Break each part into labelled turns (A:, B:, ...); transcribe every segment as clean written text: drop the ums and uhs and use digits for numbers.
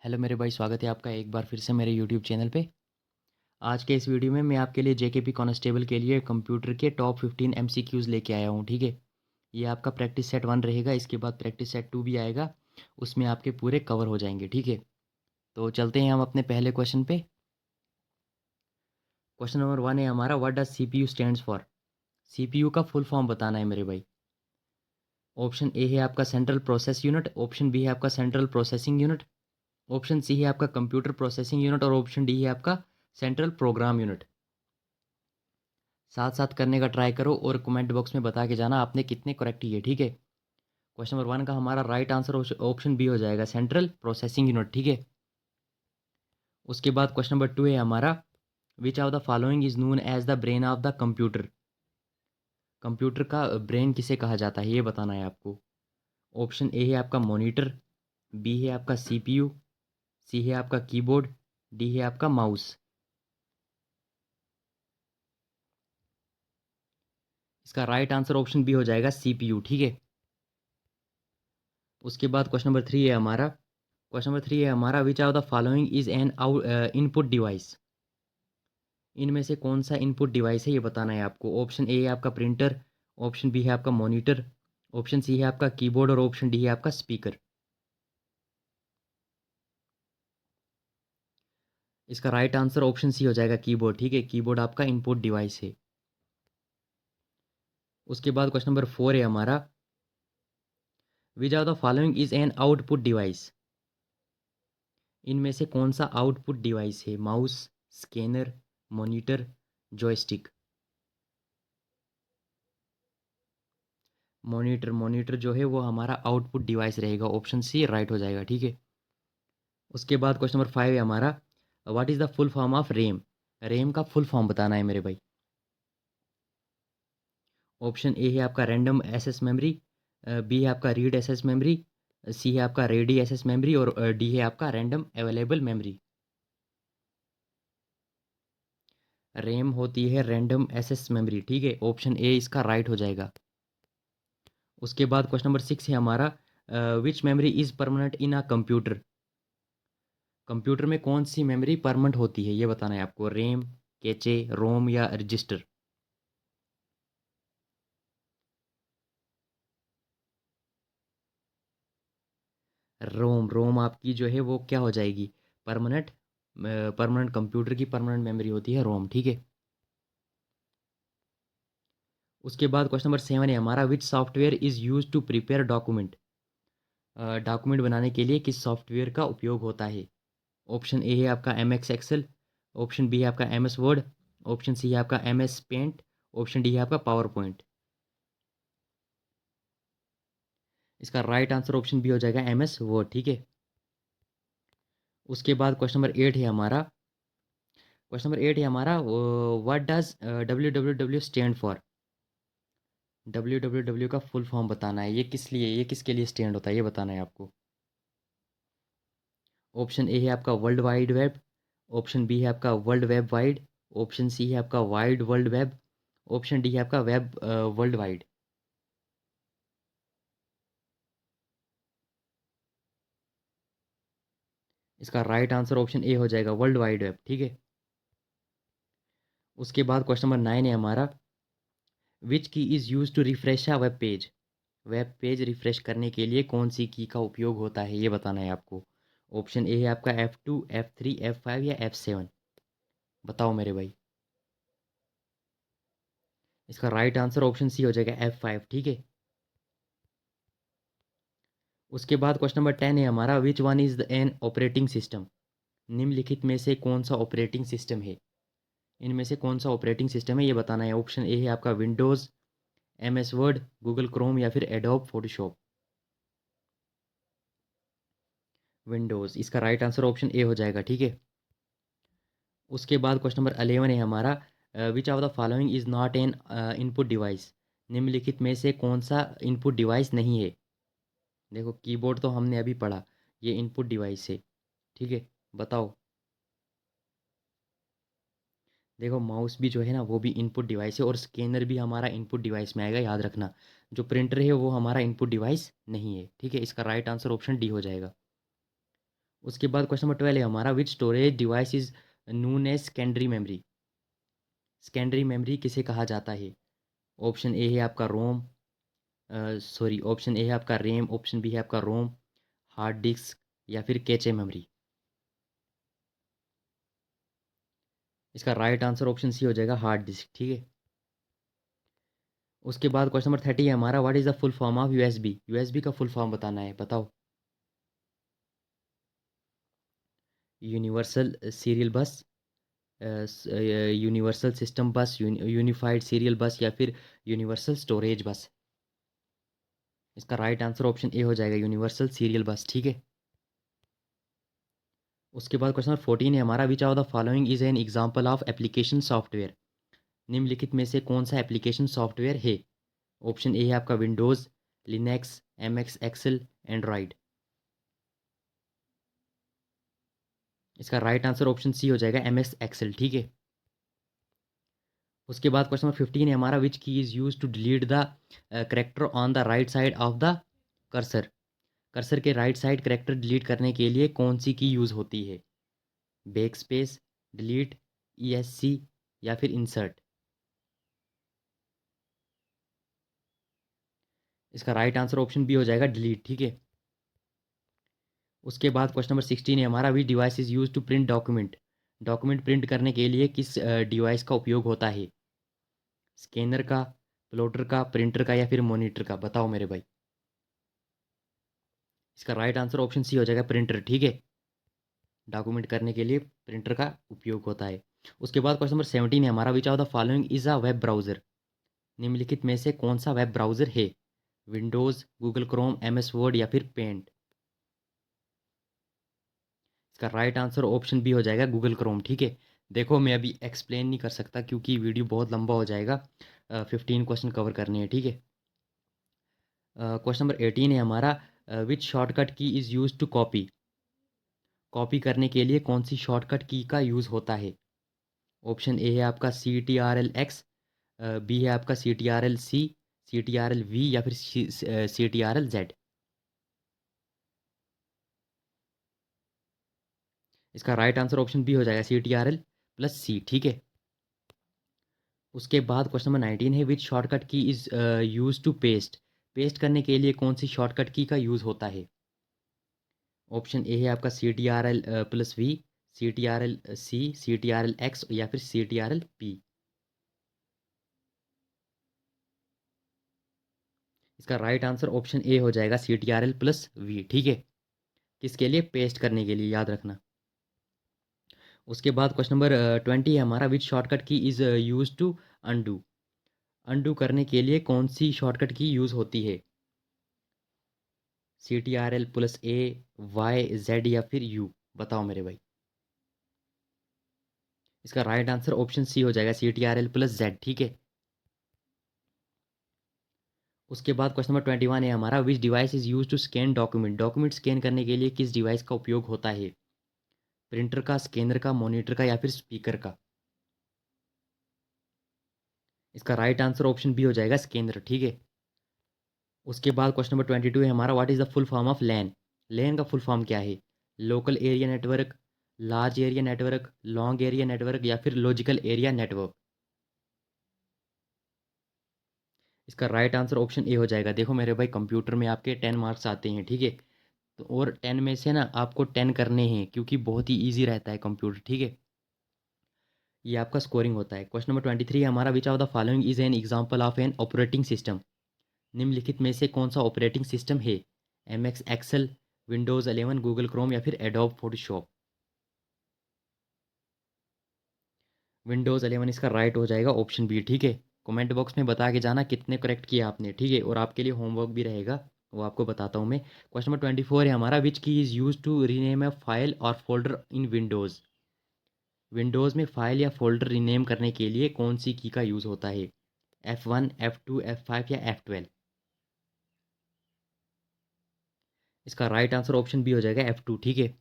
A: Hello मेरे भाई, स्वागत है आपका एक बार फिर से मेरे यूट्यूब चैनल पे। आज के इस वीडियो में मैं आपके लिए जेकेपी कांस्टेबल के लिए कंप्यूटर के टॉप 15 एमसीक्यूज़ लेके आया हूँ। ठीक है, ये आपका प्रैक्टिस सेट 1 रहेगा। इसके बाद प्रैक्टिस सेट 2 भी आएगा, उसमें आपके पूरे कवर हो जाएंगे। ठीक है, तो चलते हैं हम अपने पहले क्वेश्चन पे। क्वेश्चन नंबर 1 है हमारा, what does CPU stands for. CPU का फुल फॉर्म बताना है मेरे भाई। ऑप्शन ए है आपका central process unit, option B है आपका central processing unit, option C है आपका कंप्यूटर प्रोसेसिंग यूनिट और ऑप्शन डी है आपका सेंट्रल प्रोग्राम यूनिट। साथ साथ करने का ट्राई करो और कमेंट बॉक्स में बता के जाना आपने कितने करेक्ट किए। ठीक है, क्वेश्चन नंबर 1 का हमारा राइट आंसर ऑप्शन बी हो जाएगा, सेंट्रल प्रोसेसिंग यूनिट। ठीक है, उसके बाद क्वेश्चन नंबर 2 है हमारा, which of the following is known as the brain of the computer. Computer का ब्रेन किसे कहा जाता है ये बताना है आपको। ऑप्शन ए है आपका मॉनिटर, बी है आपका सीपीयू, सी है आपका कीबोर्ड, डी है आपका माउस। इसका राइट आंसर ऑप्शन बी हो जाएगा, सीपीयू। ठीक है, उसके बाद क्वेश्चन नंबर 3 है हमारा। क्वेश्चन नंबर 3 है हमारा, which of the following is N out input device. इनमें से कौन सा इनपुट डिवाइस है ये बताना है आपको। ऑप्शन ए है आपका प्रिंटर, ऑप्शन बी है आपका मॉनिटर, ऑप्शन सी है आपका कीबोर्ड और ऑप्शन डी है आपका स्पीकर। इसका राइट आंसर ऑप्शन सी हो जाएगा, कीबोर्ड। ठीक है, कीबोर्ड आपका इनपुट डिवाइस है। उसके बाद क्वेश्चन नंबर 4 है हमारा, which of the following is an output device. इनमें से कौन सा आउटपुट डिवाइस है। Mouse, scanner, monitor, joystick. Monitor, monitor जो है वो हमारा आउटपुट डिवाइस रहेगा। ऑप्शन सी राइट हो जाएगा। ठीक है, उसके बाद क्वेश्चन नंबर 5 है हमारा, what is the full form of RAM. RAM का फुल फॉर्म बताना है मेरे भाई। ऑप्शन ए है आपका रैंडम एसेस मेमोरी, बी है आपका रीड एसेस मेमोरी, सी है आपका रेडी एसेस मेमोरी और डी है आपका रैंडम अवेलेबल मेमोरी। रैम होती है रैंडम एसेस मेमोरी। ठीक है, ऑप्शन ए इसका राइट हो जाएगा। उसके बाद क्वेश्चन नंबर 6 है हमारा, which memory is permanent in a computer. Computer में कौन सी मेमोरी परमानेंट होती है ये बताना है आपको। रैम, कैचे, रोम या रजिस्टर। रोम, रोम आपकी जो है वो क्या हो जाएगी, परमानेंट। परमानेंट कंप्यूटर की परमानेंट मेमोरी होती है रोम। ठीक है, उसके बाद क्वेश्चन नंबर 7 है हमारा, which software is use to prepare document. Document बनाने के लिए किस सॉफ्टवेयर का उपयोग होता है। ऑप्शन ए है आपका M X Excel, option B है आपका M S Word, option C है आपका M S Paint, option D है आपका पावर पॉइंट। इसका राइट आंसर ऑप्शन बी हो जाएगा, एम एस वर्ड। ठीक है, उसके बाद क्वेश्चन नंबर 8 है हमारा। क्वेश्चन नंबर 8 है हमारा, what does W W W stand for. W W W का फुल फॉर्म बताना है, ये किस लिए, ये किसके लिए स्टैंड होता है ये बताना है आपको। ऑप्शन ए है आपका world wide web, option B है आपका world web wide, option C है आपका wide world web, option D है आपका वेब वर्ल्ड वाइड। इसका राइट आंसर ऑप्शन ए हो जाएगा, वर्ल्ड वाइड वेब। ठीक है, उसके बाद क्वेश्चन नंबर 9 है हमारा, which key is use to refresh a web page. Web page refresh करने के लिए कौन सी की का उपयोग होता है ये बताना है आपको। ऑप्शन ए है आपका F2, F3, F5 या F7। बताओ मेरे भाई। इसका राइट आंसर ऑप्शन सी हो जाएगा, F5। ठीक है, उसके बाद क्वेश्चन नंबर 10 है हमारा, which one is an operating system. निम्नलिखित में से कौन सा ऑपरेटिंग सिस्टम है। इनमें से कौन सा ऑपरेटिंग सिस्टम है ये बताना है। ऑप्शन ए है आपका Windows, M S Word, Google Chrome या फिर एडोब फोटोशॉप। विंडोज़, इसका राइट आंसर ऑप्शन ए हो जाएगा। ठीक है, उसके बाद क्वेश्चन नंबर 11 है हमारा, which of the following is not an input device. निम्नलिखित में से कौन सा इनपुट डिवाइस नहीं है। देखो, कीबोर्ड तो हमने अभी पढ़ा, ये इनपुट डिवाइस है। ठीक है, बताओ। देखो, माउस भी जो है ना वो भी इनपुट डिवाइस है और स्कैनर भी हमारा इनपुट डिवाइस में आएगा, याद रखना। जो प्रिंटर है वो हमारा इनपुट डिवाइस नहीं है। ठीक है, इसका राइट आंसर ऑप्शन डी हो जाएगा। उसके बाद क्वेश्चन नंबर 12 है हमारा, which storage device is known as secondary memory. Secondary memory किसे कहा जाता है? ऑप्शन ए है आपका रोम, सॉरी ऑप्शन ए है आपका रैम, ऑप्शन बी है आपका रोम, हार्ड डिस्क या फिर कैचे मेमोरी। इसका राइट आंसर ऑप्शन सी हो जाएगा, हार्ड डिस्क। ठीक है। उसके बाद क्वेश्चन नंबर 30 है हमारा, what is the full form of USB. USB का फुल फॉर्म बताना है, बताओ। यूनिवर्सल सीरियल बस, यूनिवर्सल सिस्टम बस, यूनिफाइड सीरियल बस या फिर यूनिवर्सल स्टोरेज बस। इसका राइट आंसर ऑप्शन ए हो जाएगा, यूनिवर्सल सीरियल बस। ठीक है। उसके बाद क्वेश्चन नंबर 14 है हमारा, which of the following is an example of application software. निम्नलिखित में से कौन सा एप्लीकेशन सॉफ्टवेयर है? ऑप्शन ए है आपका Windows, Linux, M X Excel, Android. इसका राइट आंसर ऑप्शन सी हो जाएगा, एम एस एक्सेल। ठीक है। उसके बाद क्वेश्चन नंबर 15 है हमारा, which key is use to delete the character on the right side of the cursor. Cursor के राइट साइड करेक्टर डिलीट करने के लिए कौन सी की यूज़ होती है? Back space, delete, E S C या फिर इंसर्ट। इसका राइट आंसर ऑप्शन बी हो जाएगा, डिलीट। ठीक है। उसके बाद क्वेश्चन नंबर 16 है हमारा, which device is use to print document. Document print करने के लिए किस डिवाइस का उपयोग होता है? स्कैनर का, प्लॉटर का, प्रिंटर का या फिर मॉनिटर का, बताओ मेरे भाई। इसका राइट आंसर ऑप्शन सी हो जाएगा, प्रिंटर। ठीक है। डॉक्यूमेंट करने के लिए प्रिंटर का उपयोग होता है। उसके बाद क्वेश्चन नंबर 17 है हमारा, which of the following is a web browser. निम्नलिखित में से कौन सा वेब ब्राउज़र है? Windows, Google Chrome, M S Word या फिर पेंट। इसका राइट आंसर ऑप्शन बी हो जाएगा, गूगल क्रोम। ठीक है। देखो मैं अभी एक्सप्लेन नहीं कर सकता क्योंकि वीडियो बहुत लंबा हो जाएगा, 15 क्वेश्चन कवर करने हैं। ठीक है। क्वेश्चन नंबर 18 है हमारा, which shortcut key is use to copy. Copy करने के लिए कौन सी शॉर्टकट की का यूज़ होता है? ऑप्शन ए है आपका CTRL X, बी है आपका CTRL C, CTRL V या फिर CTRL Z। इसका राइट आंसर ऑप्शन बी हो जाएगा, CTRL+C। ठीक है। उसके बाद क्वेश्चन नंबर 19 है, which shortcut key is use to paste. Paste करने के लिए कौन सी शॉर्टकट की का यूज़ होता है? ऑप्शन ए है आपका CTRL+V, CTRL+C, CTRL+X या फिर CTRL+P। इसका राइट आंसर ऑप्शन ए हो जाएगा, CTRL+V। ठीक है। किसके लिए? पेस्ट करने के लिए, याद रखना। उसके बाद क्वेश्चन नंबर 20 है हमारा, which shortcut key is use to undo. Undo करने के लिए कौन सी शॉर्टकट की यूज़ होती है? CTRL+A, Y, Z या फिर U, बताओ मेरे भाई। इसका राइट आंसर ऑप्शन सी हो जाएगा, CTRL+Z। ठीक है। उसके बाद क्वेश्चन नंबर 21 है हमारा, which device is use to scan document. Document scan करने के लिए किस डिवाइस का उपयोग होता है? प्रिंटर का, स्कैनर का, मॉनिटर का या फिर स्पीकर का। इसका राइट आंसर ऑप्शन बी हो जाएगा, स्कैनर। ठीक है। उसके बाद क्वेश्चन नंबर 22 है हमारा, what is the full form of LAN. LAN का फुल फॉर्म क्या है? Local area network, large area network, long area network या फिर लॉजिकल एरिया नेटवर्क। इसका राइट आंसर ऑप्शन ए हो जाएगा। देखो मेरे भाई, कंप्यूटर में आपके 10 मार्क्स आते हैं। ठीक है। तो और 10 में से ना आपको 10 करने हैं क्योंकि बहुत ही ईजी रहता है कंप्यूटर। ठीक है। ये आपका स्कोरिंग होता है। क्वेश्चन नंबर 23 है हमारा, which of the following is an example of an operating system. निम्नलिखित में से कौन सा ऑपरेटिंग सिस्टम है? M X Excel, Windows 11, Google Chrome या फिर एडोब फोटोशॉप। विंडोज़ 11 इसका राइट हो जाएगा, ऑप्शन बी। ठीक है। कमेंट बॉक्स में बता के जाना कितने करेक्ट किया आपने। ठीक है। और आपके लिए होमवर्क भी रहेगा, वो आपको बताता हूँ मैं। क्वेश्चन नंबर 24 है हमारा, which key is use to rename a file और फोल्डर इन विंडोज़। विंडोज़ में फाइल या फोल्डर रीनेम करने के लिए कौन सी की का यूज़ होता है? F1, F2, F5 या F12। इसका राइट आंसर ऑप्शन बी हो जाएगा, F2। ठीक है।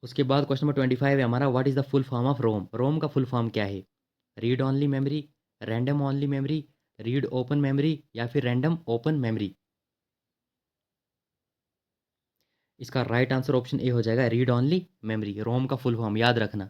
A: उसके बाद क्वेश्चन नंबर 25 है हमारा, what is the full form of ROM. ROM का फुल फॉर्म क्या है? Read only memory, random only memory, read open memory या फिर रैंडम ओपन मेमोरी। इसका राइट आंसर ऑप्शन ए हो जाएगा, रीड ओनली मेमोरी, रोम का फुल फॉर्म याद रखना।